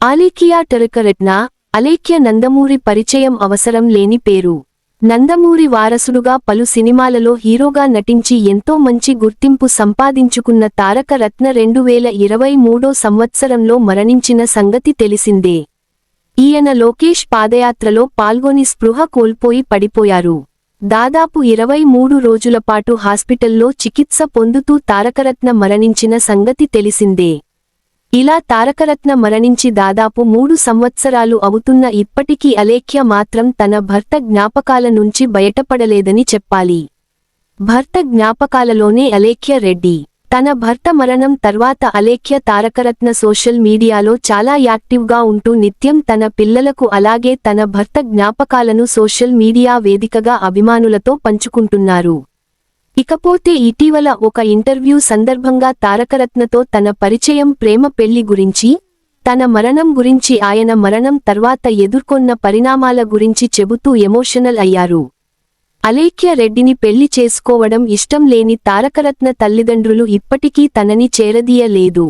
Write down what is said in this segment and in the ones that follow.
ఆలేఖ్య టెరకరత్న అలేఖ్య నందమూరి పరిచయం అవసరం లేని పేరు. నందమూరి వారసుడుగా పలు సినిమాలలో హీరోగా నటించి ఎంతో మంచి గుర్తింపు సంపాదించుకున్న తారక రత్న 2023 సంవత్సరంలో మరణించిన సంగతి తెలిసిందే. ఈయన లోకేష్ పాదయాత్రలో పాల్గొని స్పృహ కోల్పోయి పడిపోయారు. దాదాపు 23 రోజులపాటు హాస్పిటల్లో చికిత్స పొందుతూ తారకరత్న మరణించిన సంగతి తెలిసిందే. ఇలా తారకరత్న మరణించి దాదాపు 3 సంవత్సరాలు అవుతున్న ఇప్పటికీ అలేఖ్య మాత్రం తన భర్త జ్ఞాపకాల నుంచి బయటపడలేదని చెప్పాలి. భర్త జ్ఞాపకాలలోనే అలేఖ్య రెడ్డి. తన భర్త మరణం తర్వాత అలేఖ్య తారకరత్న సోషల్ మీడియాలో చాలా యాక్టివ్గా ఉంటూ నిత్యం తన పిల్లలకు అలాగే తన భర్త జ్ఞాపకాలను సోషల్ మీడియా వేదికగా అభిమానులతో పంచుకుంటున్నారు. ఇకపోతే ఇటీవల ఒక ఇంటర్వ్యూ సందర్భంగా తారకరత్నతో తన పరిచయం, ప్రేమ, పెళ్లి గురించి, తన మరణం గురించి, ఆయన మరణం తర్వాత ఎదుర్కొన్న పరిణామాల గురించి చెబుతూ ఎమోషనల్ అయ్యారు. అలేఖ్య రెడ్డిని పెళ్లి చేసుకోవడం ఇష్టం లేని తారకరత్న తల్లిదండ్రులు ఇప్పటికీ తనని చేరదీయలేదు.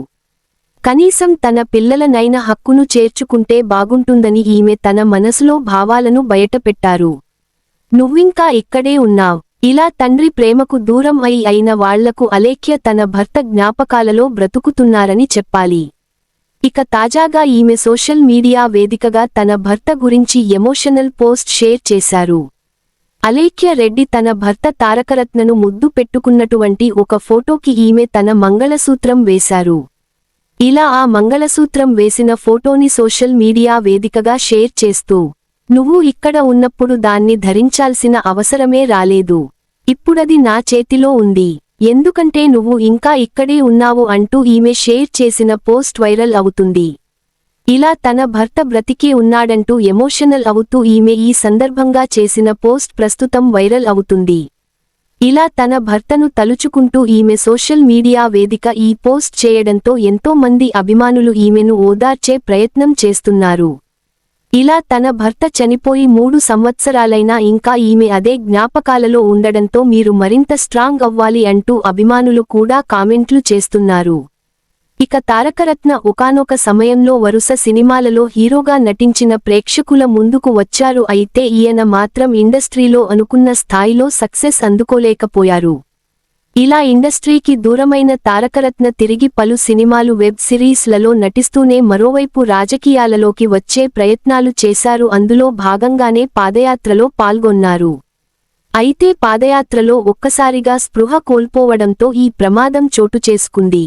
కనీసం తన పిల్లలనైన హక్కును చేర్చుకుంటే బాగుంటుందని ఈమె తన మనసులో భావాలను బయటపెట్టారు. నువ్వింకా ఇక్కడే ఉన్నావ్. ఇలా తండ్రి ప్రేమకు దూరం అయిన వాళ్లకు అలేఖ్య తన భర్త జ్ఞాపకాలలో బ్రతుకుతున్నారని చెప్పాలి. ఇక తాజాగా ఈమె సోషల్ మీడియా వేదికగా తన భర్త గురించి ఎమోషనల్ పోస్ట్ షేర్ చేశారు. అలేఖ్య రెడ్డి తన భర్త తారకరత్నను ముద్దు పెట్టుకున్నటువంటి ఒక ఫోటోకి ఈమె తన మంగళసూత్రం వేశారు. ఇలా ఆ మంగళసూత్రం వేసిన ఫోటోని సోషల్ మీడియా వేదికగా షేర్ చేస్తూ, నువ్వు ఇక్కడ ఉన్నప్పుడు దాన్ని ధరించాల్సిన అవసరమే రాలేదు. ఇప్పుడది నా చేతిలో ఉంది. ఎందుకంటే నువ్వు ఇంకా ఇక్కడే ఉన్నావు అంటూ ఈమె షేర్ చేసిన పోస్ట్ వైరల్ అవుతుంది. ఇలా తన భర్త బ్రతికే ఉన్నాడంటూ ఎమోషనల్ అవుతూ ఈమె ఈ సందర్భంగా చేసిన పోస్ట్ ప్రస్తుతం వైరల్ అవుతుంది. ఇలా తన భర్తను తలుచుకుంటూ ఈమె సోషల్ మీడియా వేదిక ఈ పోస్ట్ చేయడంతో ఎంతో మంది అభిమానులు ఈమెను ఓదార్చే ప్రయత్నం చేస్తున్నారు. ఇలా తన భర్త చనిపోయి 3 సంవత్సరాలైనా ఇంకా ఈమె అదే జ్ఞాపకాలలో ఉండడంతో మీరు మరింత స్ట్రాంగ్ అవ్వాలి అంటూ అభిమానులు కూడా కామెంట్లు చేస్తున్నారు. ఇక తారకరత్న ఒకానొక సమయంలో వరుస సినిమాలలో హీరోగా నటించిన ప్రేక్షకుల ముందుకు వచ్చారు. అయితే ఈయన మాత్రం ఇండస్ట్రీలో అనుకున్న స్థాయిలో సక్సెస్ అందుకోలేకపోయారు. ఇలా ఇండస్ట్రీకి దూరమైన తారకరత్న తిరిగి పలు సినిమాలు, వెబ్ సిరీస్లలో నటిస్తూనే మరోవైపు రాజకీయాలలోకి వచ్చే ప్రయత్నాలు చేశారు. అందులో భాగంగానే పాదయాత్రలో పాల్గొన్నారు. అయితే పాదయాత్రలో ఒక్కసారిగా స్పృహ కోల్పోవడంతో ఈ ప్రమాదం చోటు చేసుకుంది.